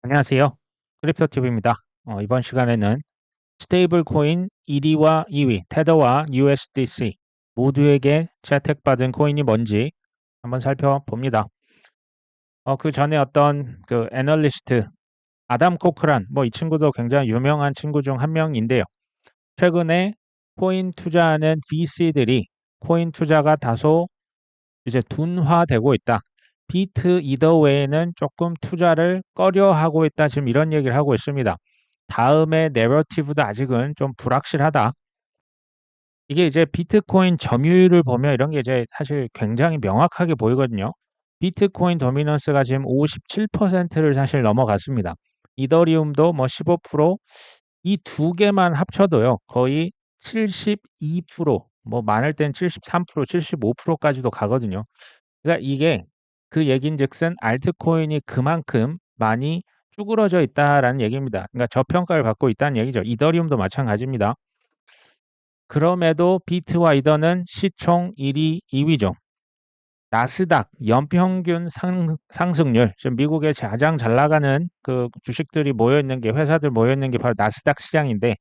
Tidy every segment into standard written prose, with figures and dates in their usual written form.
안녕하세요. 크립토TV입니다. 이번 시간에는 스테이블 코인 1위와 2위, 테더와 USDC 모두에게 채택받은 코인이 뭔지 한번 살펴봅니다. 그 전에 어떤 그 애널리스트 아담 코크란 이 친구도 굉장히 유명한 친구 중 한 명인데요. 최근에 코인 투자하는 VC들이 코인 투자가 다소 이제 둔화되고 있다. 비트 이더 외에는 조금 투자를 꺼려하고 있다. 지금 이런 얘기를 하고 있습니다. 다음의 내러티브도 아직은 좀 불확실하다. 이게 이제 비트코인 점유율을 보면 이런 게 이제 사실 굉장히 명확하게 보이거든요. 비트코인 도미넌스가 지금 57%를 사실 넘어갔습니다. 이더리움도 뭐 15%, 이 두 개만 합쳐도요. 거의 72%, 뭐 많을 땐 73%, 75%까지도 가거든요. 그러니까 이게 그 얘긴즉슨 알트코인이 그만큼 많이 쭈그러져 있다라는 얘기입니다. 그러니까 저평가를 받고 있다는 얘기죠. 이더리움도 마찬가지입니다. 그럼에도 비트와 이더는 시총 1위, 2위죠. 나스닥 연평균 상승률, 지금 미국에 가장 잘 나가는 그 주식들이 모여 있는 게 회사들 모여 있는 게 바로 나스닥 시장인데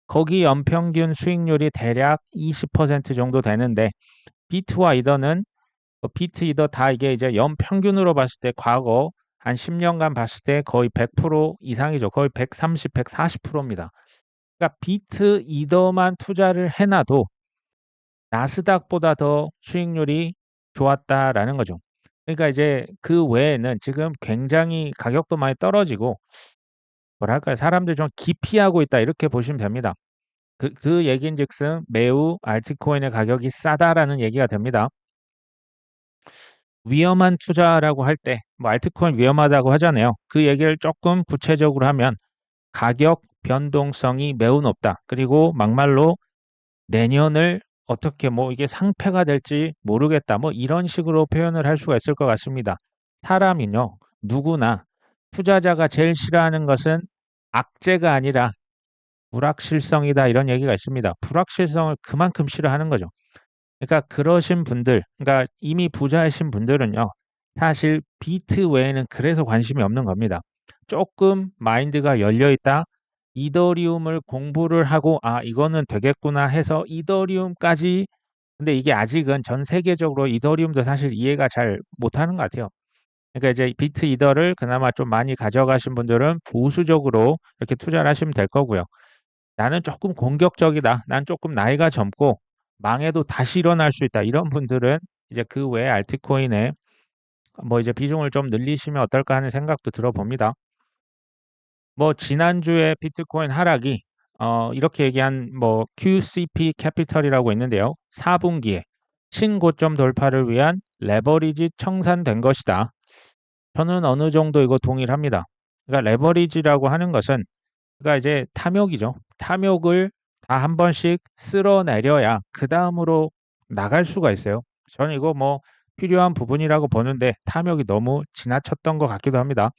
거기 연평균 수익률이 대략 20% 정도 되는데 비트와 이더는 비트 이더 다 이게 이제 연평균으로 봤을 때 과거 한 10년간 봤을 때 거의 100% 이상이죠. 거의 130, 140%입니다. 그러니까 비트 이더만 투자를 해놔도 나스닥보다 더 수익률이 좋았다라는 거죠. 그러니까 이제 그 외에는 지금 굉장히 가격도 많이 떨어지고 뭐랄까요? 사람들이 좀 기피하고 있다 이렇게 보시면 됩니다. 그 얘기인즉슨 매우 알트코인의 가격이 싸다라는 얘기가 됩니다. 위험한 투자라고 할 때, 뭐 알트코인 위험하다고 하잖아요. 그 얘기를 조금 구체적으로 하면 가격 변동성이 매우 높다. 그리고 막말로 내년을 어떻게 뭐 이게 상패가 될지 모르겠다. 뭐 이런 식으로 표현을 할 수가 있을 것 같습니다. 사람이요. 누구나 투자자가 제일 싫어하는 것은 악재가 아니라 불확실성이다. 이런 얘기가 있습니다. 불확실성을 그만큼 싫어하는 거죠. 그러니까 그러신 분들, 그러니까 이미 부자이신 분들은요. 사실 비트 외에는 그래서 관심이 없는 겁니다. 조금 마인드가 열려 있다. 이더리움을 공부를 하고 이거는 되겠구나 해서 이더리움까지, 근데 이게 아직은 전 세계적으로 이더리움도 사실 이해가 잘 못하는 것 같아요. 그러니까 이제 비트 이더를 그나마 좀 많이 가져가신 분들은 보수적으로 이렇게 투자를 하시면 될 거고요. 나는 조금 공격적이다. 난 조금 나이가 젊고 망해도 다시 일어날 수 있다. 이런 분들은 이제 그 외에 알트코인에 뭐 이제 비중을 좀 늘리시면 어떨까 하는 생각도 들어봅니다. 뭐 지난주에 비트코인 하락이 이렇게 얘기한 뭐 QCP 캐피털이라고 있는데요. 4분기에 신고점 돌파를 위한 레버리지 청산된 것이다. 저는 어느 정도 이거 동의를 합니다. 그러니까 레버리지라고 하는 것은 그러니까 이제 탐욕이죠. 탐욕을 다 한 번씩 쓸어내려야 그다음으로 나갈 수가 있어요. 저는 이거 뭐 필요한 부분이라고 보는데 탐욕이 너무 지나쳤던 것 같기도 합니다.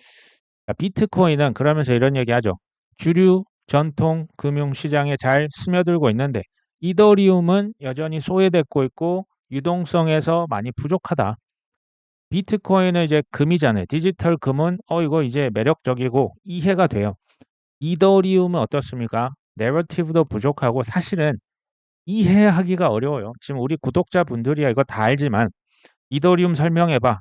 비트코인은 그러면서 이런 얘기하죠. 주류 전통 금융 시장에 잘 스며들고 있는데 이더리움은 여전히 소외되고 있고 유동성에서 많이 부족하다. 비트코인은 이제 금이잖아요. 디지털 금은 이거 이제 매력적이고 이해가 돼요. 이더리움은 어떻습니까? 내러티브도 부족하고 사실은 이해하기가 어려워요. 지금 우리 구독자분들이야 이거 다 알지만 이더리움 설명해 봐.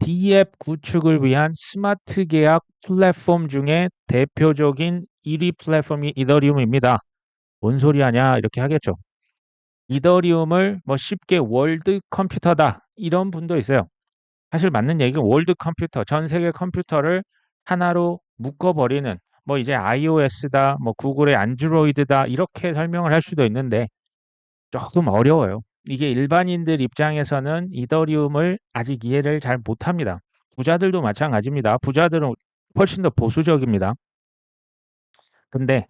D앱 구축을 위한 스마트 계약 플랫폼 중에 대표적인 1위 플랫폼이 이더리움입니다. 뭔 소리 하냐 이렇게 하겠죠. 이더리움을 뭐 쉽게 월드 컴퓨터다 이런 분도 있어요. 사실 맞는 얘기는 월드 컴퓨터, 전 세계 컴퓨터를 하나로 묶어버리는 뭐 이제 iOS다, 뭐 구글의 안드로이드다 이렇게 설명을 할 수도 있는데 조금 어려워요. 이게 일반인들 입장에서는 이더리움을 아직 이해를 잘 못합니다. 부자들도 마찬가지입니다. 부자들은 훨씬 더 보수적입니다. 근데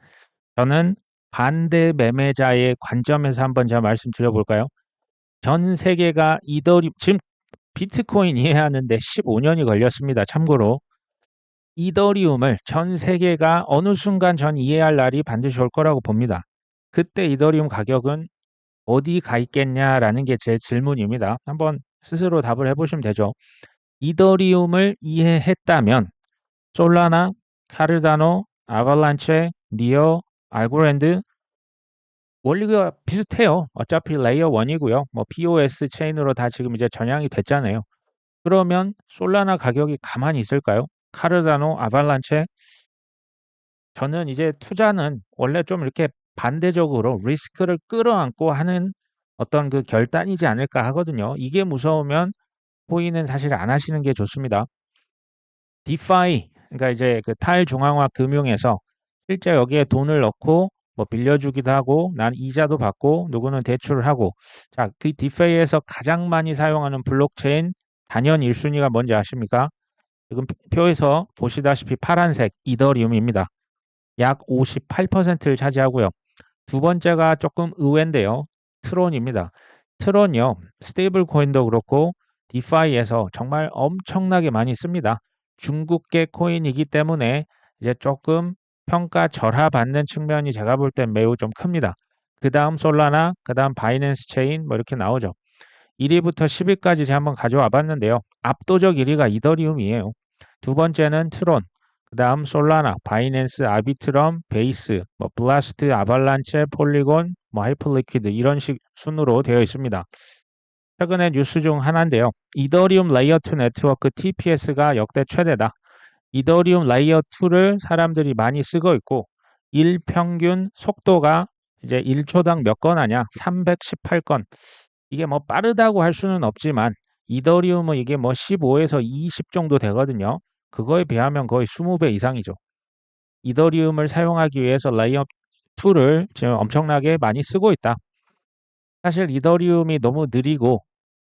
저는 반대 매매자의 관점에서 한번 제가 말씀드려볼까요? 전 세계가 지금 비트코인 이해하는데 15년이 걸렸습니다. 참고로 이더리움을 전 세계가 어느 순간 전 이해할 날이 반드시 올 거라고 봅니다. 그때 이더리움 가격은 어디 가 있겠냐라는 게 제 질문입니다. 한번 스스로 답을 해보시면 되죠. 이더리움을 이해했다면 솔라나, 카르다노, 아발란체, 니어, 알고랜드 원리가 비슷해요. 어차피 레이어 1이고요. 뭐 POS 체인으로 다 지금 이제 전향이 됐잖아요. 그러면 솔라나 가격이 가만히 있을까요? 카르다노, 아발란체 저는 이제 투자는 원래 좀 이렇게 반대적으로 리스크를 끌어안고 하는 어떤 그 결단이지 않을까 하거든요. 이게 무서우면 코인은 사실 안 하시는 게 좋습니다. 디파이, 그러니까 이제 그 탈중앙화 금융에서 실제 여기에 돈을 넣고 뭐 빌려주기도 하고 난 이자도 받고 누구는 대출을 하고 자, 그 디파이에서 가장 많이 사용하는 블록체인 단연 1순위가 뭔지 아십니까? 지금 표에서 보시다시피 파란색 이더리움입니다. 약 58%를 차지하고요. 두 번째가 조금 의외인데요. 트론입니다. 트론이요. 스테이블 코인도 그렇고 디파이에서 정말 엄청나게 많이 씁니다. 중국계 코인이기 때문에 이제 조금 평가 절하받는 측면이 제가 볼 땐 매우 좀 큽니다. 그 다음 솔라나, 그 다음 바이낸스 체인 뭐 이렇게 나오죠. 1위부터 10위까지 제가 한번 가져와 봤는데요. 압도적 1위가 이더리움이에요. 두 번째는 트론, 그 다음 솔라나, 바이낸스, 아비트럼, 베이스, 뭐 블라스트, 아발란체, 폴리곤, 뭐 하이퍼리퀴드 이런 식 순으로 되어 있습니다. 최근에 뉴스 중 하나인데요. 이더리움 레이어 2 네트워크 TPS가 역대 최대다. 이더리움 레이어 2를 사람들이 많이 쓰고 있고 일평균 속도가 이제 1초당 몇 건 하냐? 318건. 이게 뭐 빠르다고 할 수는 없지만 이더리움은 이게 뭐 15에서 20 정도 되거든요. 그거에 비하면 거의 20배 이상이죠. 이더리움을 사용하기 위해서 레이어 2를 지금 엄청나게 많이 쓰고 있다. 사실 이더리움이 너무 느리고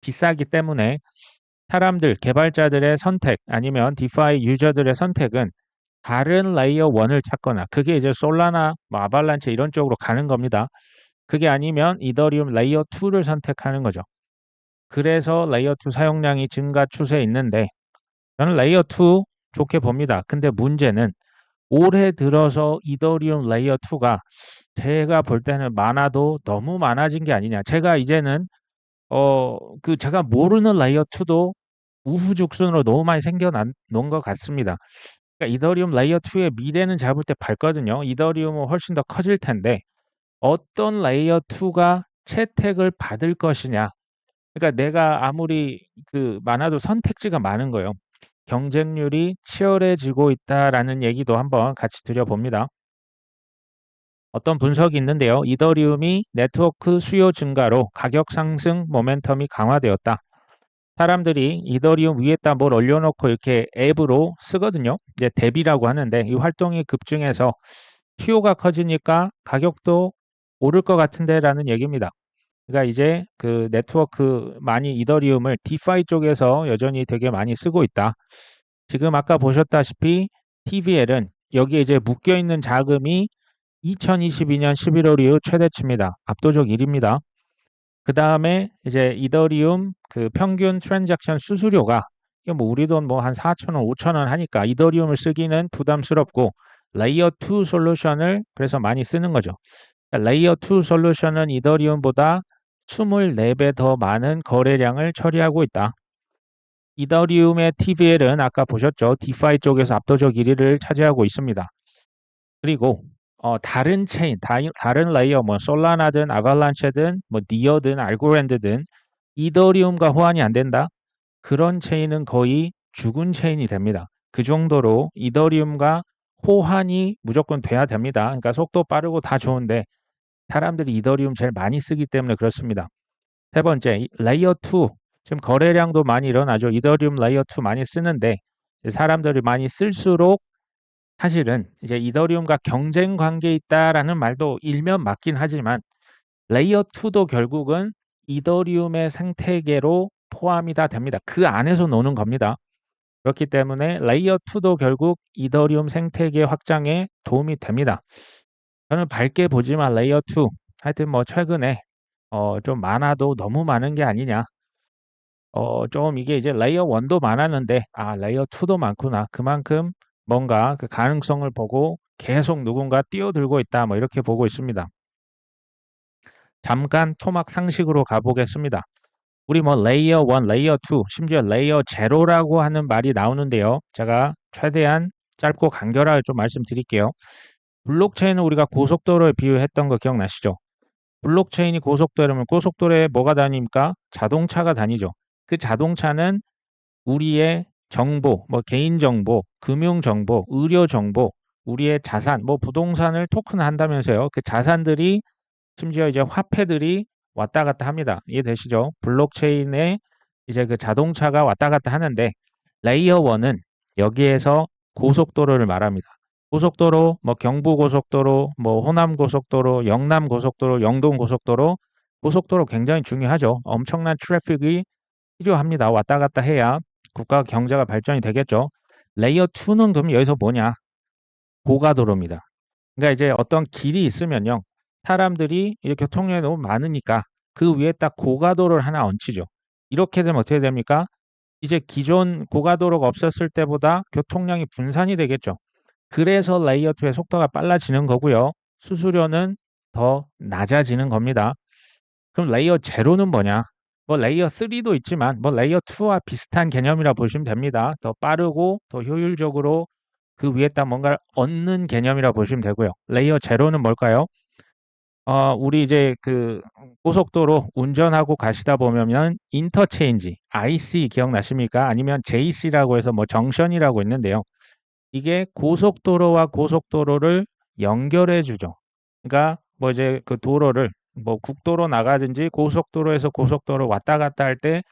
비싸기 때문에 사람들, 개발자들의 선택 아니면 디파이 유저들의 선택은 다른 레이어 1을 찾거나 그게 이제 솔라나, 뭐 아발란체 이런 쪽으로 가는 겁니다. 그게 아니면 이더리움 레이어 2를 선택하는 거죠. 그래서 레이어 2 사용량이 증가 추세에 있는데 저는 레이어 2 좋게 봅니다. 근데 문제는 올해 들어서 이더리움 레이어 2가 제가 볼 때는 많아도 너무 많아진 게 아니냐. 제가 이제는 그 제가 모르는 레이어 2도 우후죽순으로 너무 많이 놓은 것 같습니다. 그러니까 이더리움 레이어 2의 미래는 제가 볼 때 밝거든요. 이더리움은 훨씬 더 커질 텐데 어떤 레이어 2가 채택을 받을 것이냐. 그러니까 내가 아무리 그 많아도 선택지가 많은 거예요. 경쟁률이 치열해지고 있다라는 얘기도 한번 같이 드려봅니다. 어떤 분석이 있는데요. 이더리움이 네트워크 수요 증가로 가격 상승 모멘텀이 강화되었다. 사람들이 이더리움 위에다 뭘 올려놓고 이렇게 앱으로 쓰거든요. 이제 대비라고 하는데 이 활동이 급증해서 수요가 커지니까 가격도 오를 것 같은데라는 얘기입니다. 그러니까 이제 그 네트워크 많이 이더리움을 디파이 쪽에서 여전히 되게 많이 쓰고 있다. 지금 아까 보셨다시피 TVL은 여기에 이제 묶여 있는 자금이 2022년 11월 이후 최대치입니다. 압도적 1위입니다. 그 다음에 이제 이더리움 그 평균 트랜잭션 수수료가 이거 뭐 우리 돈 뭐 한 4,000원, 5,000원 하니까 이더리움을 쓰기는 부담스럽고 레이어 2 솔루션을 그래서 많이 쓰는 거죠. 레이어 2 솔루션은 이더리움보다 24배 더 많은 거래량을 처리하고 있다. 이더리움의 TVL은 아까 보셨죠? 디파이 쪽에서 압도적 1위를 차지하고 있습니다. 그리고 다른 체인, 다른 레이어, 뭐 솔라나든 아발란체든 뭐 니어든 알고랜드든 이더리움과 호환이 안 된다. 그런 체인은 거의 죽은 체인이 됩니다. 그 정도로 이더리움과 호환이 무조건 돼야 됩니다. 그러니까 속도 빠르고 다 좋은데 사람들이 이더리움 제일 많이 쓰기 때문에 그렇습니다. 세 번째, 레이어 2. 지금 거래량도 많이 일어나죠. 이더리움 레이어 2 많이 쓰는데 사람들이 많이 쓸수록 사실은 이제 이더리움과 경쟁 관계에 있다라는 말도 일면 맞긴 하지만 레이어 2도 결국은 이더리움의 생태계로 포함이 다 됩니다. 그 안에서 노는 겁니다. 그렇기 때문에 레이어 2도 결국 이더리움 생태계 확장에 도움이 됩니다. 저는 밝게 보지만 레이어 2 하여튼 뭐 최근에 좀 많아도 너무 많은 게 아니냐. 좀 이게 이제 레이어 1도 많았는데 레이어 2도 많구나. 그만큼 뭔가 그 가능성을 보고 계속 누군가 뛰어들고 있다. 뭐 이렇게 보고 있습니다. 잠깐 토막 상식으로 가보겠습니다. 우리 뭐 레이어 1, 레이어 2, 심지어 레이어 제로라고 하는 말이 나오는데요. 제가 최대한 짧고 간결하게 좀 말씀드릴게요. 블록체인은 우리가 고속도로에 비유했던 거 기억나시죠? 블록체인이 고속도로면 고속도로에 뭐가 다닙니까? 자동차가 다니죠. 그 자동차는 우리의 정보, 뭐 개인정보, 금융정보, 의료정보, 우리의 자산, 뭐 부동산을 토큰한다면서요. 그 자산들이 심지어 이제 화폐들이 왔다 갔다 합니다. 이해되시죠? 블록체인에 이제 그 자동차가 왔다 갔다 하는데 레이어 1은 여기에서 고속도로를 말합니다. 고속도로, 뭐 경부고속도로, 뭐 호남고속도로, 영남고속도로, 영동고속도로, 고속도로 굉장히 중요하죠. 엄청난 트래픽이 필요합니다. 왔다 갔다 해야 국가 경제가 발전이 되겠죠. 레이어 2는 그럼 여기서 뭐냐? 고가도로입니다. 그러니까 이제 어떤 길이 있으면요. 사람들이 이 교통량이 너무 많으니까 그 위에 딱 고가도로를 하나 얹히죠. 이렇게 되면 어떻게 됩니까? 이제 기존 고가도로가 없었을 때보다 교통량이 분산이 되겠죠. 그래서 레이어 2의 속도가 빨라지는 거고요. 수수료는 더 낮아지는 겁니다. 그럼 레이어 제로는 뭐냐? 뭐 레이어 3도 있지만 뭐 레이어 2와 비슷한 개념이라 보시면 됩니다. 더 빠르고 더 효율적으로 그 위에다 뭔가를 얻는 개념이라 보시면 되고요. 레이어 제로는 뭘까요? 우리 이제 그 고속도로 운전하고 가시다 보면 인터체인지, IC 기억나십니까? 아니면 JC라고 해서 뭐 정션이라고 있는데요. 이게 고속도로와 고속도로를 연결해 주죠. 그러니까 뭐 이제 그 도로를 뭐 국도로 나가든지 고속도로에서 고속도로 왔다 갔다 할 때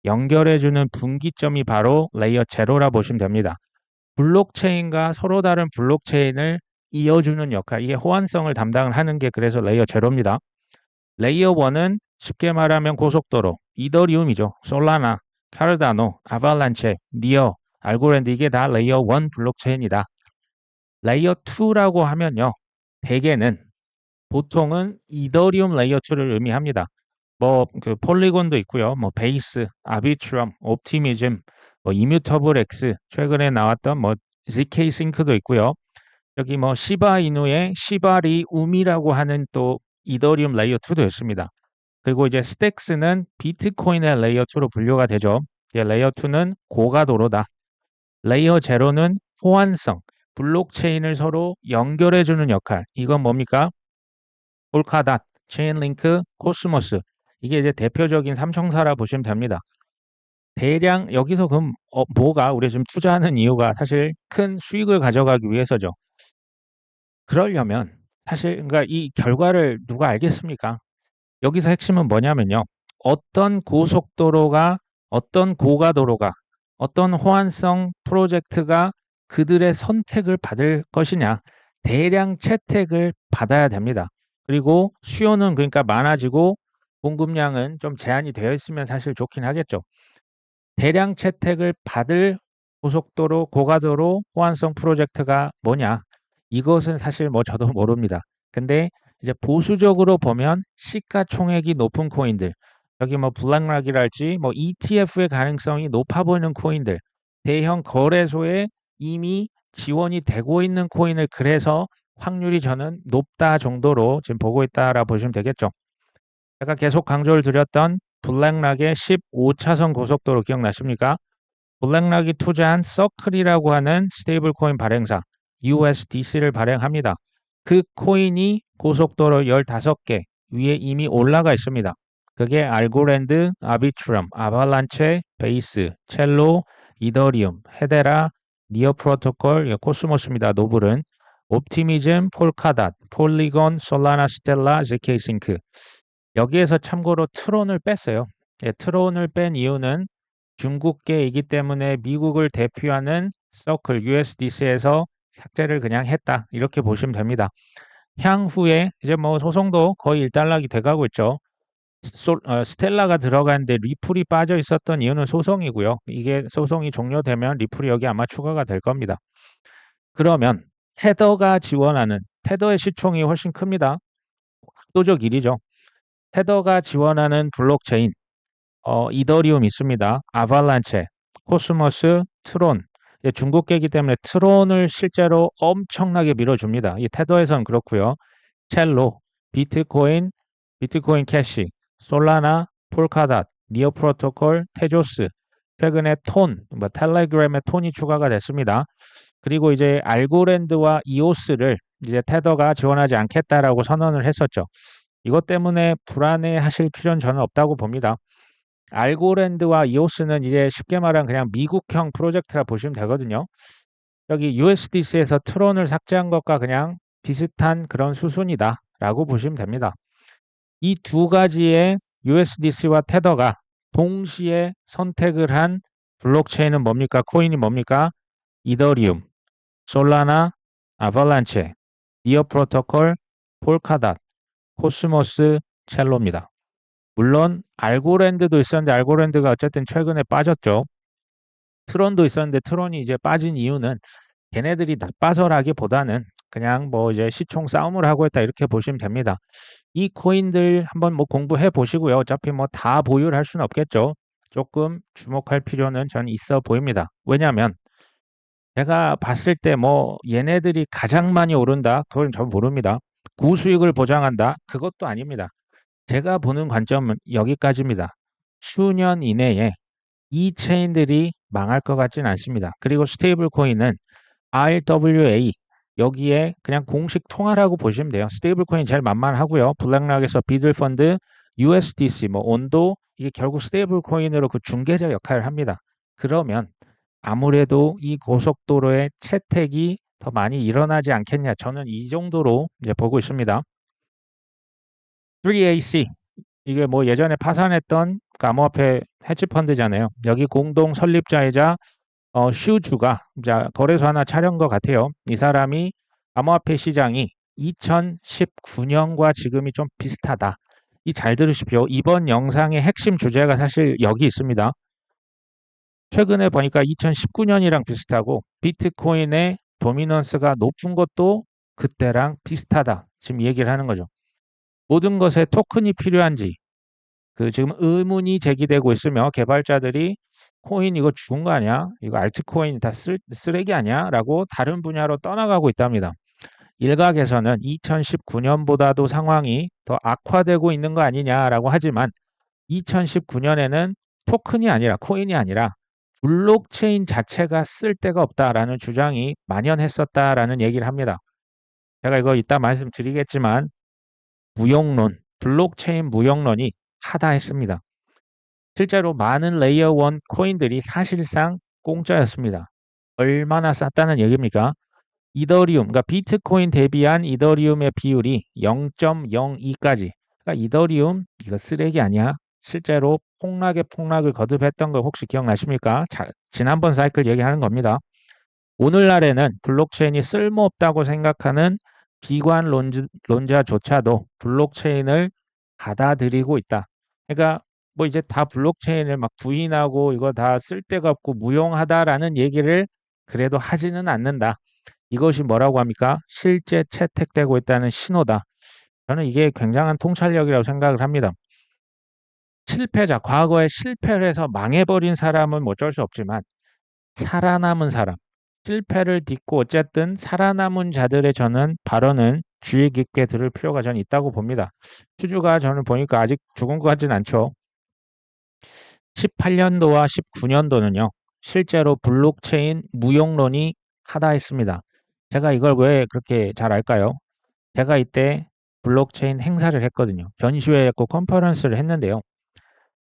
연결해 주는 분기점이 바로 레이어 제로라 보시면 됩니다. 블록체인과 서로 다른 블록체인을 이어주는 역할, 이게 호환성을 담당을 하는 게 그래서 레이어 제로입니다. 레이어 1은 쉽게 말하면 고속도로, 이더리움이죠. 솔라나, 카르다노, 아발란체, 니어, 알고랜드 이게 다 레이어 1 블록체인이다. 레이어 2라고 하면요. 대개는 보통은 이더리움 레이어 2를 의미합니다. 뭐 그 폴리곤도 있고요. 뭐 베이스, 아비트럼, 옵티미즘, 뭐 이뮤터블 X 최근에 나왔던 뭐 ZK 싱크도 있고요. 여기 뭐 시바 이누의 시바리 움이라고 하는 또 이더리움 레이어 2도 있습니다. 그리고 이제 스택스는 비트코인의 레이어 2로 분류가 되죠. 레이어 2는 고가도로다. 레이어 제로는 호환성, 블록체인을 서로 연결해주는 역할. 이건 뭡니까? 폴카닷, 체인링크, 코스모스. 이게 이제 대표적인 삼총사라 보시면 됩니다. 대량 여기서 그럼 뭐가 우리 지금 투자하는 이유가 사실 큰 수익을 가져가기 위해서죠. 그러려면 사실 그러니까 이 결과를 누가 알겠습니까? 여기서 핵심은 뭐냐면요. 어떤 고속도로가 어떤 고가도로가 어떤 호환성 프로젝트가 그들의 선택을 받을 것이냐. 대량 채택을 받아야 됩니다. 그리고 수요는 그러니까 많아지고 공급량은 좀 제한이 되어 있으면 사실 좋긴 하겠죠. 대량 채택을 받을 고속도로, 고가도로 호환성 프로젝트가 뭐냐? 이것은 사실 뭐 저도 모릅니다. 근데 이제 보수적으로 보면 시가총액이 높은 코인들, 여기 뭐 블랙락이랄지 뭐 ETF의 가능성이 높아 보이는 코인들, 대형 거래소에 이미 지원이 되고 있는 코인을 그래서 확률이 저는 높다 정도로 지금 보고 있다라 보시면 되겠죠. 제가 계속 강조를 드렸던 블랙락의 15차선 고속도로 기억나십니까? 블랙락이 투자한 서클이라고 하는 스테이블 코인 발행사 USDC를 발행합니다. 그 코인이 고속도로 15개 위에 이미 올라가 있습니다. 그게 알고랜드, 아비트럼, 아발란체, 베이스, 첼로, 이더리움, 헤데라, 니어 프로토콜, 코스모스입니다. 노블은 옵티미즘, 폴카닷, 폴리곤, 솔라나, 스텔라, ZK-싱크. 여기에서 참고로 트론을 뺐어요. 예, 트론을 뺀 이유는 중국계이기 때문에 미국을 대표하는 서클 USDC에서 삭제를 그냥 했다. 이렇게 보시면 됩니다. 향후에 이제 뭐 소송도 거의 일단락이 돼가고 있죠. 스텔라가 들어가는데 리플이 빠져 있었던 이유는 소송이고요. 이게 소송이 종료되면 리플이 여기 아마 추가가 될 겁니다. 그러면 테더가 지원하는 테더의 시총이 훨씬 큽니다. 압도적 1위죠. 테더가 지원하는 블록체인 이더리움 있습니다. 아발란체, 코스모스, 트론. 중국계이기 때문에 트론을 실제로 엄청나게 밀어줍니다. 이 테더에선 그렇고요. 첼로, 비트코인, 비트코인 캐시, 솔라나, 폴카닷, 니어 프로토콜, 테조스. 최근에 톤, 텔레그램에 톤이 추가가 됐습니다. 그리고 이제 알고랜드와 이오스를 이제 테더가 지원하지 않겠다라고 선언을 했었죠. 이것 때문에 불안해하실 필요는 저는 없다고 봅니다. 알고랜드와 이오스는 이제 쉽게 말하면 그냥 미국형 프로젝트라 보시면 되거든요. 여기 USDC에서 트론을 삭제한 것과 그냥 비슷한 그런 수순이다라고 보시면 됩니다. 이 두 가지의 USDC와 테더가 동시에 선택을 한 블록체인은 뭡니까? 코인이 뭡니까? 이더리움, 솔라나, 아발란체, 니어 프로토콜, 폴카닷, 코스모스, 첼로입니다. 물론 알고랜드도 있었는데 알고랜드가 어쨌든 최근에 빠졌죠. 트론도 있었는데 트론이 이제 빠진 이유는 걔네들이 나빠서라기보다는 그냥 뭐 이제 시총 싸움을 하고 있다 이렇게 보시면 됩니다. 이 코인들 한번 뭐 공부해 보시고요. 어차피 뭐 다 보유를 할 수는 없겠죠. 조금 주목할 필요는 전 있어 보입니다. 왜냐하면 제가 봤을 때 뭐 얘네들이 가장 많이 오른다? 그걸 전 모릅니다. 고수익을 보장한다? 그것도 아닙니다. 제가 보는 관점은 여기까지입니다. 수년 이내에 이 체인들이 망할 것 같지는 않습니다. 그리고 스테이블 코인은 RWA 여기에 그냥 공식 통화라고 보시면 돼요. 스테이블 코인 제일 만만하고요. 블랙락에서 비들 펀드, USDC, 뭐 온도 이게 결국 스테이블 코인으로 그 중개자 역할을 합니다. 그러면 아무래도 이 고속도로의 채택이 더 많이 일어나지 않겠냐. 저는 이 정도로 이제 보고 있습니다. 3AC 이게 뭐 예전에 파산했던 그 암호화폐 헤지펀드잖아요. 여기 공동 설립자이자 슈주가 이제 거래소 하나 차린 것 같아요. 이 사람이 암호화폐 시장이 2019년과 지금이 좀 비슷하다. 이 잘 들으십시오. 이번 영상의 핵심 주제가 사실 여기 있습니다. 최근에 보니까 2019년이랑 비슷하고 비트코인의 도미넌스가 높은 것도 그때랑 비슷하다. 지금 얘기를 하는 거죠. 모든 것에 토큰이 필요한지 그 지금 의문이 제기되고 있으며 개발자들이 코인 이거 죽은 거 아니야? 이거 알트코인 다 쓰레기 아니야? 라고 다른 분야로 떠나가고 있답니다. 일각에서는 2019년보다도 상황이 더 악화되고 있는 거 아니냐라고 하지만 2019년에는 토큰이 아니라 코인이 아니라 블록체인 자체가 쓸 데가 없다라는 주장이 만연했었다라는 얘기를 합니다. 제가 이거 이따 말씀드리겠지만 무용론, 블록체인 무용론이 하다했습니다. 실제로 많은 레이어 1 코인들이 사실상 공짜였습니다. 얼마나 쌌다는 얘기입니까? 이더리움, 그러니까 비트코인 대비한 이더리움의 비율이 0.02까지. 그러니까 이더리움 이거 쓰레기 아니야? 실제로 폭락을 거듭했던 거 혹시 기억나십니까? 자, 지난번 사이클 얘기하는 겁니다. 오늘날에는 블록체인이 쓸모없다고 생각하는 비관론자조차도 블록체인을 받아들이고 있다. 그러니까 뭐 이제 다 블록체인을 막 부인하고 이거 다 쓸데가 없고 무용하다라는 얘기를 그래도 하지는 않는다. 이것이 뭐라고 합니까? 실제 채택되고 있다는 신호다. 저는 이게 굉장한 통찰력이라고 생각을 합니다. 실패자, 과거에 실패를 해서 망해버린 사람은 뭐 어쩔 수 없지만 살아남은 사람, 실패를 딛고 어쨌든 살아남은 자들의 저는 발언은 주의 깊게 들을 필요가 저는 있다고 봅니다. 슈주가 저는 보니까 아직 죽은 것 같진 않죠. 18년도와 19년도는요. 실제로 블록체인 무용론이 하다했습니다. 제가 이걸 왜 그렇게 잘 알까요? 제가 이때 블록체인 행사를 했거든요. 전시회 했고 컨퍼런스를 했는데요.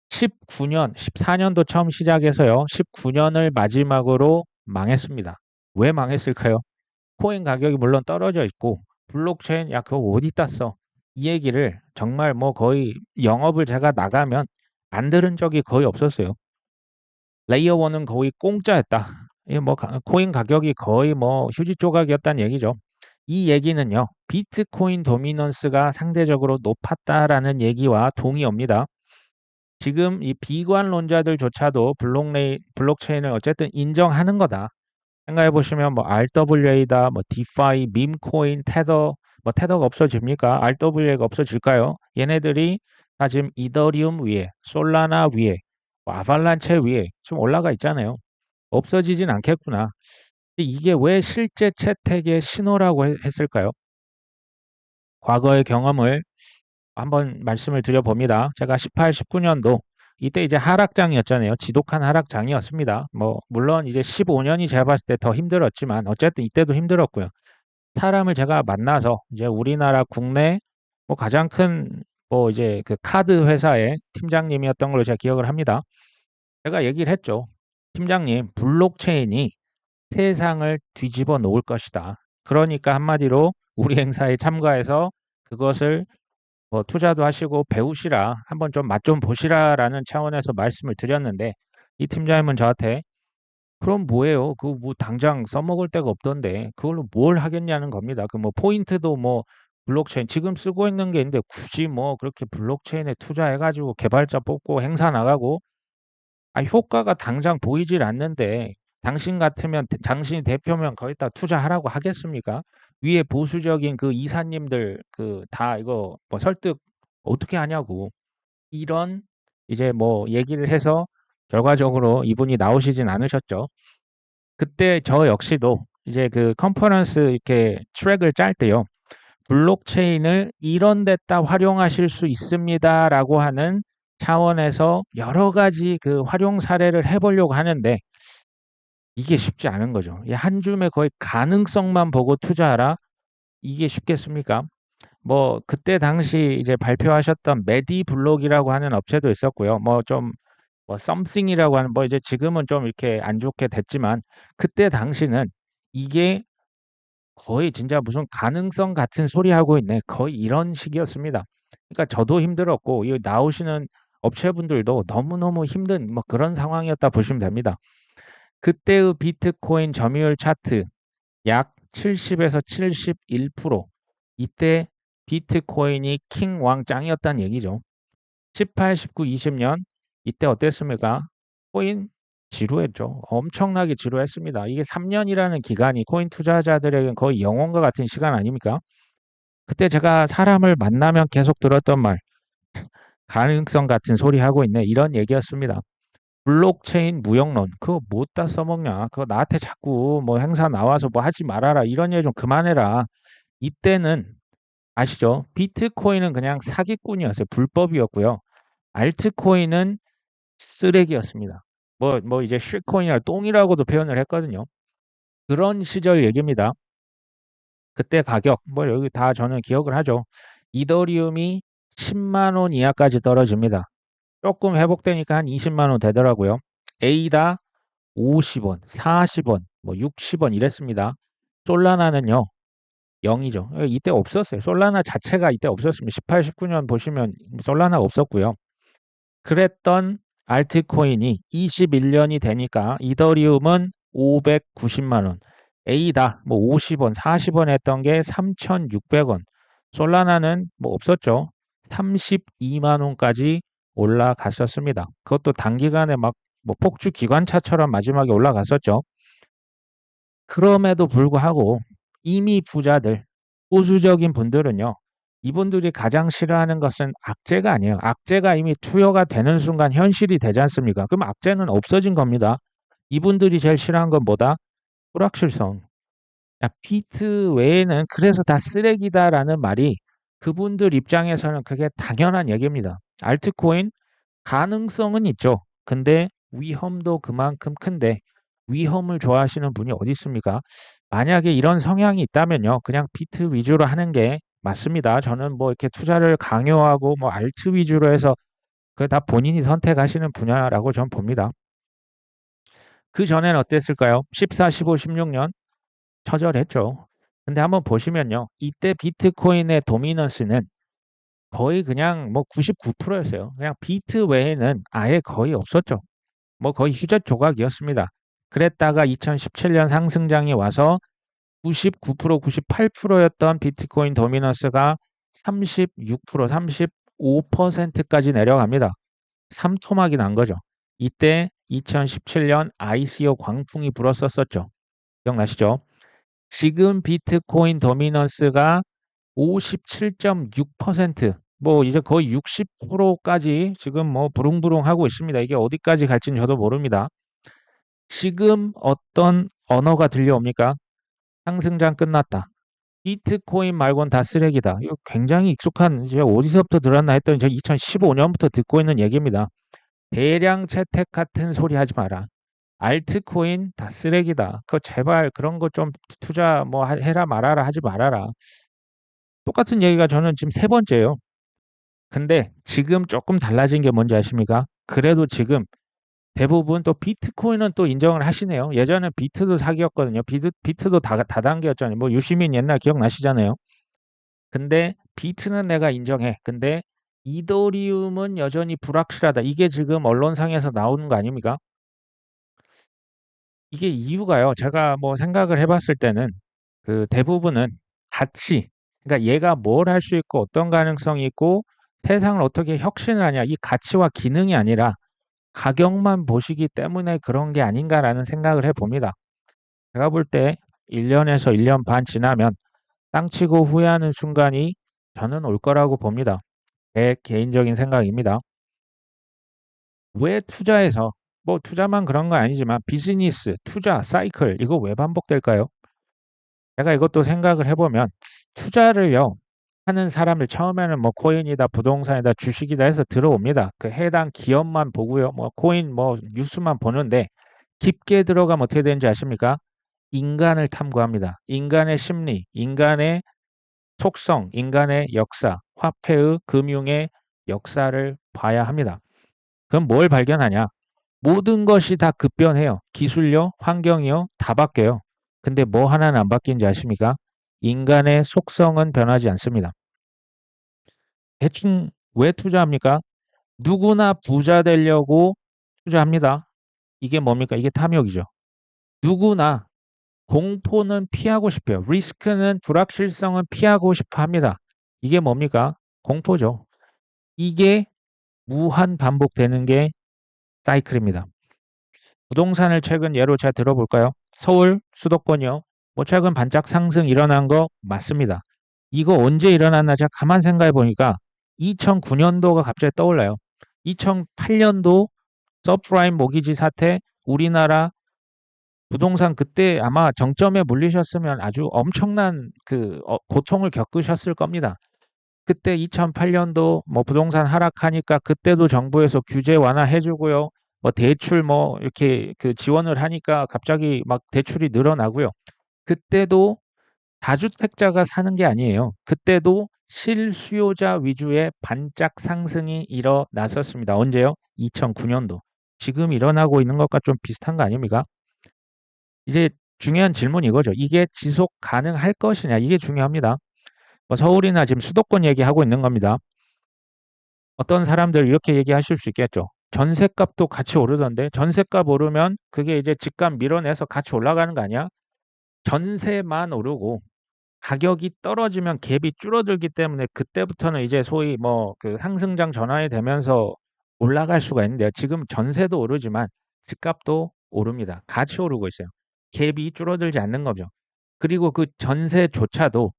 19년, 14년도 처음 시작해서요. 19년을 마지막으로 망했습니다. 왜 망했을까요? 코인 가격이 물론 떨어져 있고 블록체인 야 그거 어디 땄어? 이 얘기를 정말 뭐 거의 영업을 제가 나가면 안 들은 적이 거의 없었어요. 레이어 1은 거의 공짜였다. 뭐 코인 가격이 거의 뭐 휴지 조각이었다는 얘기죠. 이 얘기는요. 비트코인 도미넌스가 상대적으로 높았다라는 얘기와 동의합니다. 지금 이 비관론자들조차도 블록체인을 어쨌든 인정하는 거다. 생각해 보시면 뭐 RWA다, 뭐 디파이, 밈코인, 테더, 뭐 테더가 없어집니까? RWA가 없어질까요? 얘네들이 다 지금 이더리움 위에, 솔라나 위에, 뭐 아발란체 위에 좀 올라가 있잖아요. 없어지진 않겠구나. 이게 왜 실제 채택의 신호라고 했을까요? 과거의 경험을 한번 말씀을 드려봅니다. 제가 18, 19년도 이때 이제 하락장이었잖아요. 지독한 하락장이었습니다. 뭐 물론 이제 15년이 제가 봤을 때 더 힘들었지만 어쨌든 이때도 힘들었고요. 사람을 제가 만나서 이제 우리나라 국내 뭐 가장 큰 뭐 이제 그 카드 회사의 팀장님이었던 걸로 제가 기억을 합니다. 제가 얘기를 했죠. 팀장님, 블록체인이 세상을 뒤집어 놓을 것이다. 그러니까 한마디로 우리 행사에 참가해서 그것을 뭐 투자도 하시고 배우시라, 한번 좀 맛 좀 보시라라는 차원에서 말씀을 드렸는데 이 팀장님은 저한테 그럼 뭐예요? 그거 뭐 당장 써먹을 데가 없던데 그걸로 뭘 하겠냐는 겁니다. 그 뭐 포인트도 뭐 블록체인 지금 쓰고 있는 게 있는데 굳이 뭐 그렇게 블록체인에 투자해가지고 개발자 뽑고 행사 나가고 효과가 당장 보이질 않는데 당신 같으면 당신이 대표면 거기다 투자하라고 하겠습니까? 위에 보수적인 그 이사님들 그 다 이거 뭐 설득 어떻게 하냐고 이런 이제 뭐 얘기를 해서 결과적으로 이분이 나오시진 않으셨죠. 그때 저 역시도 이제 그 컨퍼런스 이렇게 트랙을 짤 때요. 블록체인을 이런 데다 활용하실 수 있습니다라고 하는 차원에서 여러 가지 그 활용 사례를 해보려고 하는데 이게 쉽지 않은 거죠. 한 줌에 거의 가능성만 보고 투자하라. 이게 쉽겠습니까? 뭐 그때 당시 이제 발표하셨던 메디블록이라고 하는 업체도 있었고요. 뭐 좀 뭐 썸씽이라고 하는 뭐 이제 지금은 좀 이렇게 안 좋게 됐지만 그때 당시는 이게 거의 진짜 무슨 가능성 같은 소리 하고 있네. 거의 이런 식이었습니다. 그러니까 저도 힘들었고 이 나오시는 업체분들도 너무너무 힘든 뭐 그런 상황이었다 보시면 됩니다. 그때의 비트코인 점유율 차트 약 70에서 71%. 이때 비트코인이 킹 왕짱이었다는 얘기죠. 18, 19, 20년 이때 어땠습니까? 코인 지루했죠. 엄청나게 지루했습니다. 이게 3년이라는 기간이 코인 투자자들에겐 거의 영혼과 같은 시간 아닙니까? 그때 제가 사람을 만나면 계속 들었던 말, 가능성 같은 소리 하고 있네. 이런 얘기였습니다. 블록체인 무역론, 그거 못다 써먹냐? 그거 나한테 자꾸 뭐 행사 나와서 뭐 하지 말아라. 이런 얘기 좀 그만해라. 이때는 아시죠? 비트코인은 그냥 사기꾼이었어요. 불법이었고요. 알트코인은 쓰레기였습니다. 뭐 이제 쉿코인이나 똥이라고도 표현을 했거든요. 그런 시절 얘기입니다. 그때 가격 뭐 여기 다 저는 기억을 하죠. 이더리움이 10만 원 이하까지 떨어집니다. 조금 회복되니까 한 20만 원 되더라고요. 에이다 50원, 40원, 뭐 60원 이랬습니다. 솔라나는요. 0이죠. 이때 없었어요. 솔라나 자체가 이때 없었습니다. 18, 19년 보시면 솔라나가 없었고요. 그랬던 알트코인이 21년이 되니까 이더리움은 590만 원, 에이다 뭐 50원, 40원 했던 게 3,600원. 솔라나는 뭐 없었죠. 32만 원까지 올라갔었습니다. 그것도 단기간에 막 뭐 폭주 기관차처럼 마지막에 올라갔었죠. 그럼에도 불구하고 이미 부자들, 보수적인 분들은요. 이분들이 가장 싫어하는 것은 악재가 아니에요. 악재가 이미 투여가 되는 순간 현실이 되지 않습니까? 그럼 악재는 없어진 겁니다. 이분들이 제일 싫어하는 건 뭐다? 불확실성. 야, 비트 외에는 그래서 다 쓰레기다라는 말이 그분들 입장에서는 그게 당연한 얘기입니다. 알트코인 가능성은 있죠. 근데 위험도 그만큼 큰데 위험을 좋아하시는 분이 어디 있습니까? 만약에 이런 성향이 있다면요. 그냥 비트 위주로 하는 게 맞습니다. 저는 뭐 이렇게 투자를 강요하고 뭐 알트 위주로 해서 그게 다 본인이 선택하시는 분야라고 저는 봅니다. 그 전엔 어땠을까요? 14, 15, 16년 처절했죠. 근데 한번 보시면요. 이때 비트코인의 도미넌스는 거의 그냥 뭐 99%였어요. 그냥 비트 외에는 아예 거의 없었죠. 뭐 거의 휴전 조각이었습니다. 그랬다가 2017년 상승장이 와서 99%, 98%였던 비트코인 도미넌스가 36%, 35%까지 내려갑니다. 삼토막이 난 거죠. 이때 2017년 ICO 광풍이 불었었죠. 기억나시죠? 지금 비트코인 도미넌스가 57.6%, 뭐 이제 거의 60%까지 지금 뭐 부릉부릉 하고 있습니다. 이게 어디까지 갈지는 저도 모릅니다. 지금 어떤 언어가 들려옵니까? 상승장 끝났다. 비트코인 말곤 다 쓰레기다. 이거 굉장히 익숙한, 이제 어디서부터 들었나 했더니 저 2015년부터 듣고 있는 얘기입니다. 대량 채택 같은 소리 하지 마라. 알트코인 다 쓰레기다. 그거 제발 그런 거 좀 투자 뭐 해라 말아라 하지 말아라. 똑같은 얘기가 저는 지금 세 번째예요. 근데 지금 조금 달라진 게 뭔지 아십니까? 그래도 지금 대부분 또 비트코인은 또 인정을 하시네요. 예전에 비트도 사기였거든요. 비트도 다단계였잖아요. 뭐 유시민 옛날 기억나시잖아요. 근데 비트는 내가 인정해. 근데 이더리움은 여전히 불확실하다. 이게 지금 언론상에서 나오는 거 아닙니까? 이게 이유가요. 제가 뭐 생각을 해봤을 때는 그 대부분은 가치, 그러니까 얘가 뭘 할 수 있고 어떤 가능성이 있고 세상을 어떻게 혁신을 하냐, 이 가치와 기능이 아니라 가격만 보시기 때문에 그런 게 아닌가라는 생각을 해봅니다. 제가 볼 때 1년에서 1년 반 지나면 땅 치고 후회하는 순간이 저는 올 거라고 봅니다. 제 개인적인 생각입니다. 왜 투자해서, 뭐 투자만 그런 건 아니지만 비즈니스, 투자, 사이클, 이거 왜 반복될까요? 제가 이것도 생각을 해보면 투자를요, 하는 사람들 처음에는 뭐 코인이다, 부동산이다, 주식이다 해서 들어옵니다. 그 해당 기업만 보고요. 뭐 코인 뭐 뉴스만 보는데 깊게 들어가면 어떻게 되는지 아십니까? 인간을 탐구합니다. 인간의 심리, 인간의 속성, 인간의 역사, 화폐의 금융의 역사를 봐야 합니다. 그럼 뭘 발견하냐? 모든 것이 다 급변해요. 기술요, 환경이요, 다 바뀌어요. 근데 뭐 하나는 안 바뀐지 아십니까? 인간의 속성은 변하지 않습니다. 대충 왜 투자합니까? 누구나 부자 되려고 투자합니다. 이게 뭡니까? 이게 탐욕이죠. 누구나 공포는 피하고 싶어요. 리스크는 불확실성은 피하고 싶어 합니다. 이게 뭡니까? 공포죠. 이게 무한 반복되는 게 사이클입니다. 부동산을 최근 예로 제가 들어볼까요? 서울 수도권이요. 뭐 최근 반짝 상승 일어난 거 맞습니다. 이거 언제 일어났나 제가 가만 생각해 보니까 2009년도가 갑자기 떠올라요. 2008년도 서프라임 모기지 사태, 우리나라 부동산 그때 아마 정점에 물리셨으면 아주 엄청난 그 고통을 겪으셨을 겁니다. 그때 2008년도 뭐 부동산 하락하니까 그때도 정부에서 규제 완화해주고요. 뭐 대출 뭐 이렇게 그 지원을 하니까 갑자기 막 대출이 늘어나고요. 그때도 다주택자가 사는 게 아니에요. 그때도 실수요자 위주의 반짝 상승이 일어났었습니다. 언제요? 2009년도. 지금 일어나고 있는 것과 좀 비슷한 거 아닙니까? 이제 중요한 질문이 이거죠. 이게 지속 가능할 것이냐? 이게 중요합니다. 뭐 서울이나 지금 수도권 얘기하고 있는 겁니다. 어떤 사람들 이렇게 얘기하실 수 있겠죠. 전셋값도 같이 오르던데 전셋값 오르면 그게 이제 집값 밀어내서 같이 올라가는 거 아니야? 전세만 오르고 가격이 떨어지면 갭이 줄어들기 때문에 그때부터는 이제 소위 뭐 그 상승장 전환이 되면서 올라갈 수가 있는데요. 지금 전세도 오르지만 집값도 오릅니다. 같이 오르고 있어요. 갭이 줄어들지 않는 거죠. 그리고 그 전세조차도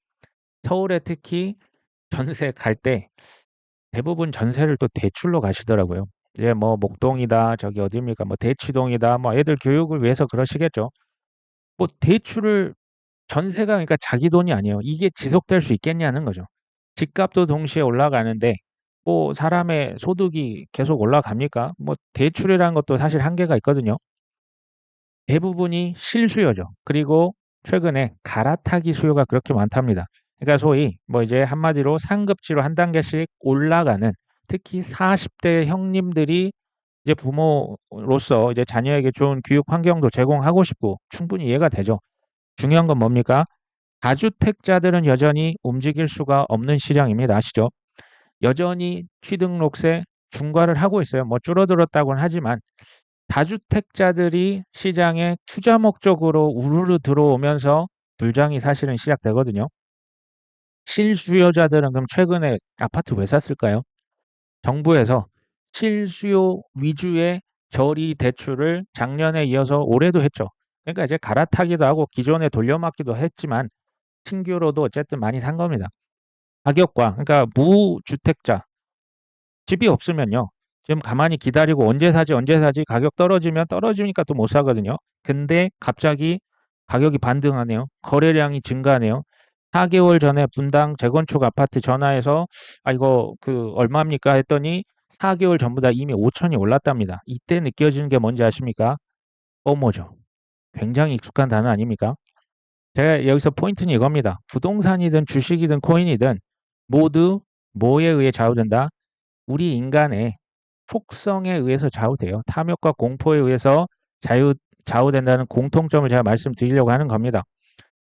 서울에 특히 전세 갈 때 대부분 전세를 또 대출로 가시더라고요. 이제 뭐 목동이다, 저기 어디입니까? 뭐 대치동이다, 뭐 애들 교육을 위해서 그러시겠죠. 뭐 대출을 전세가 그러니까 자기 돈이 아니에요. 이게 지속될 수 있겠냐는 거죠. 집값도 동시에 올라가는데 뭐 사람의 소득이 계속 올라갑니까? 뭐 대출이라는 것도 사실 한계가 있거든요. 대부분이 실수요죠. 그리고 최근에 갈아타기 수요가 그렇게 많답니다. 그러니까 소위 뭐 이제 한마디로 상급지로 한 단계씩 올라가는 특히 40대 형님들이 이제 부모로서 이제 자녀에게 좋은 교육 환경도 제공하고 싶고 충분히 이해가 되죠. 중요한 건 뭡니까? 다주택자들은 여전히 움직일 수가 없는 시장입니다. 아시죠? 여전히 취등록세 중과를 하고 있어요. 뭐 줄어들었다고는 하지만 다주택자들이 시장에 투자 목적으로 우르르 들어오면서 불장이 사실은 시작되거든요. 실수요자들은 그럼 최근에 아파트 왜 샀을까요? 정부에서 실수요 위주의 저리 대출을 작년에 이어서 올해도 했죠. 그러니까 이제 갈아타기도 하고 기존에 돌려막기도 했지만 신규로도 어쨌든 많이 산 겁니다. 가격과 그러니까 무주택자 집이 없으면요. 지금 가만히 기다리고 언제 사지 가격 떨어지면 떨어지니까 또 못 사거든요. 근데 갑자기 가격이 반등하네요. 거래량이 증가하네요. 4개월 전에 분당 재건축 아파트 전화해서 아 이거 그 얼마입니까 했더니 4개월 전보다 이미 5천이 올랐답니다. 이때 느껴지는 게 뭔지 아십니까? 어머죠. 굉장히 익숙한 단어 아닙니까? 제가 여기서 포인트는 이겁니다. 부동산이든 주식이든 코인이든 모두 뭐에 의해 좌우된다? 우리 인간의 속성에 의해서 좌우돼요. 탐욕과 공포에 의해서 좌우된다는 공통점을 제가 말씀드리려고 하는 겁니다.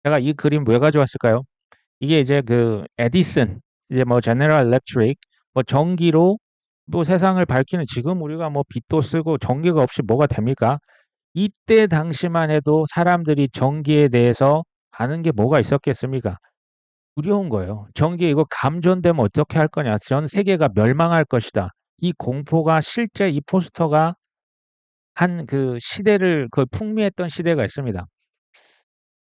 제가 이 그림 왜 가져왔을까요? 이게 이제 그 에디슨, 이제 뭐 제너럴 일렉트릭, 뭐 전기로 뭐 세상을 밝히는 지금 우리가 뭐 빛도 쓰고 전기가 없이 뭐가 됩니까? 이때 당시만 해도 사람들이 전기에 대해서 아는 게 뭐가 있었겠습니까? 두려운 거예요. 전기 이거 감전되면 어떻게 할 거냐? 전 세계가 멸망할 것이다. 이 공포가 실제 이 포스터가 한 그 시대를 그 풍미했던 시대가 있습니다.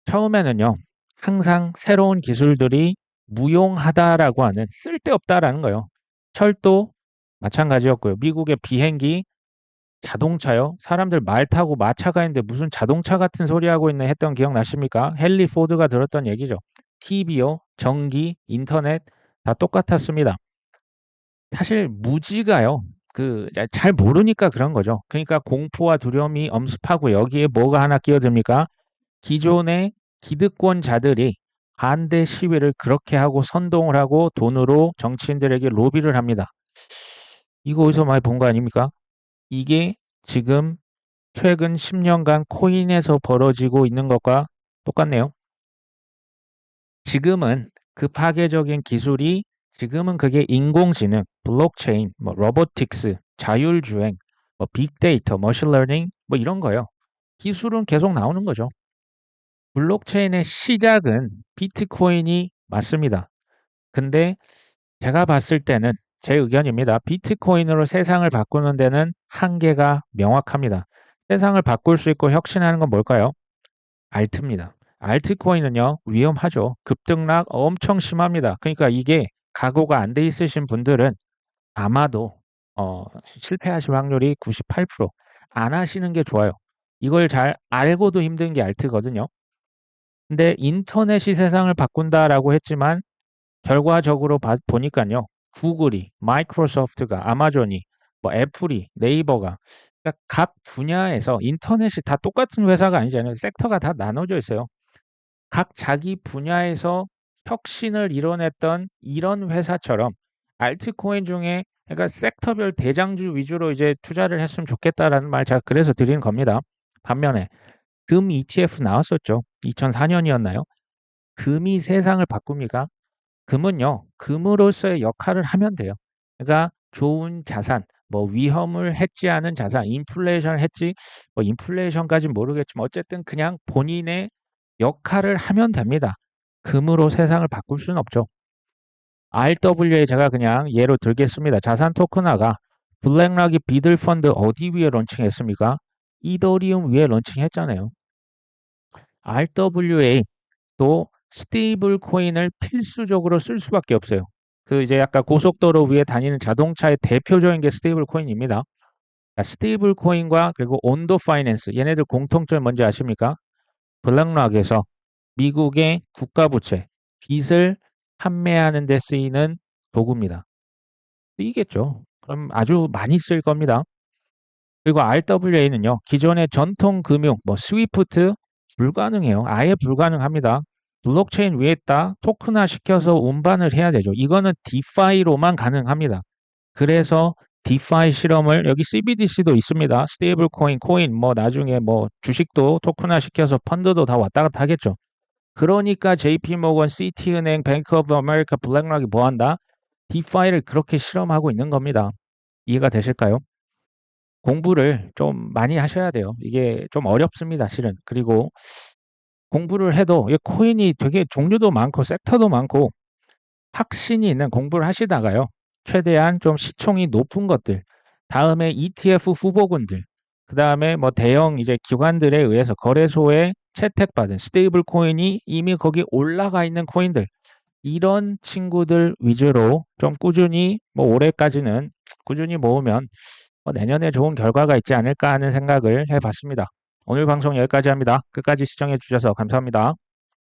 처음에는요, 항상 새로운 기술들이 무용하다라고 하는 쓸데없다라는 거예요. 철도 마찬가지였고요. 미국의 비행기, 자동차요. 사람들 말 타고 마차가 있는데 무슨 자동차 같은 소리 하고 있네 했던 기억 나십니까? 헨리 포드가 들었던 얘기죠. TV요, 전기, 인터넷 다 똑같았습니다. 사실 무지가요. 잘 모르니까 그런 거죠. 그러니까 공포와 두려움이 엄습하고 여기에 뭐가 하나 끼어듭니까? 기존의 기득권자들이 반대 시위를 그렇게 하고 선동을 하고 돈으로 정치인들에게 로비를 합니다. 이거 어디서 많이 본 거 아닙니까? 이게 지금 최근 10년간 코인에서 벌어지고 있는 것과 똑같네요. 지금은 그 파괴적인 기술이 지금은 그게 인공지능, 블록체인, 뭐 로보틱스, 자율주행, 뭐 빅데이터, 머신러닝 뭐 이런 거요. 기술은 계속 나오는 거죠. 블록체인의 시작은 비트코인이 맞습니다. 근데 제가 봤을 때는 제 의견입니다. 비트코인으로 세상을 바꾸는 데는 한계가 명확합니다. 세상을 바꿀 수 있고 혁신하는 건 뭘까요? 알트입니다. 알트코인은요, 위험하죠. 급등락 엄청 심합니다. 그러니까 이게 각오가 안 돼 있으신 분들은 아마도 실패하실 확률이 98%안 하시는 게 좋아요. 이걸 잘 알고도 힘든 게 알트거든요. 근데 인터넷이 세상을 바꾼다라고 했지만 결과적으로 보니까요. 구글이, 마이크로소프트가, 아마존이, 뭐 애플이, 네이버가 그러니까 각 분야에서 인터넷이 다 똑같은 회사가 아니잖아요. 섹터가 다 나눠져 있어요. 각 자기 분야에서 혁신을 이뤄냈던 이런 회사처럼 알트코인 중에 그러니까 섹터별 대장주 위주로 이제 투자를 했으면 좋겠다라는 말 제가 그래서 드리는 겁니다. 반면에 금 ETF 나왔었죠. 2004년이었나요? 금이 세상을 바꿉니까? 금은요, 금으로서의 역할을 하면 돼요. 그러니까 좋은 자산, 뭐 위험을 해지하는 자산, 인플레이션 해지, 뭐 인플레이션까지는 모르겠지만 어쨌든 그냥 본인의 역할을 하면 됩니다. 금으로 세상을 바꿀 수는 없죠. RWA 제가 그냥 예로 들겠습니다. 자산 토큰화가 블랙락이 비들 펀드 어디 위에 런칭했습니까? 이더리움 위에 런칭했잖아요. RWA도 스테이블 코인을 필수적으로 쓸 수밖에 없어요. 그 이제 약간 고속도로 위에 다니는 자동차의 대표적인 게 스테이블 코인입니다. 스테이블 코인과 그리고 온도 파이낸스 얘네들 공통점이 뭔지 아십니까? 블랙락에서 미국의 국가부채, 빚을 판매하는 데 쓰이는 도구입니다. 쓰이겠죠. 그럼 아주 많이 쓸 겁니다. 그리고 RWA는요, 기존의 전통 금융, 뭐 스위프트 불가능해요. 아예 불가능합니다. 블록체인 위에다 토큰화 시켜서 운반을 해야 되죠. 이거는 디파이로만 가능합니다. 그래서 디파이 실험을 여기 CBDC도 있습니다. 스테이블 코인, 뭐 나중에 뭐 주식도 토큰화 시켜서 펀드도 다 왔다 갔다 하겠죠. 그러니까 JP모건, 시티은행, 뱅크 오브 아메리카, 블랙락이 뭐 한다? 디파이를 그렇게 실험하고 있는 겁니다. 이해가 되실까요? 공부를 좀 많이 하셔야 돼요. 이게 좀 어렵습니다, 실은. 그리고 공부를 해도 이 코인이 되게 종류도 많고 섹터도 많고 확신이 있는 공부를 하시다가요. 최대한 좀 시총이 높은 것들, 다음에 ETF 후보군들, 그 다음에 뭐 대형 이제 기관들에 의해서 거래소에 채택받은 스테이블 코인이 이미 거기 올라가 있는 코인들, 이런 친구들 위주로 좀 꾸준히 뭐 올해까지는 꾸준히 모으면 내년에 좋은 결과가 있지 않을까 하는 생각을 해봤습니다. 오늘 방송 여기까지 합니다. 끝까지 시청해 주셔서 감사합니다.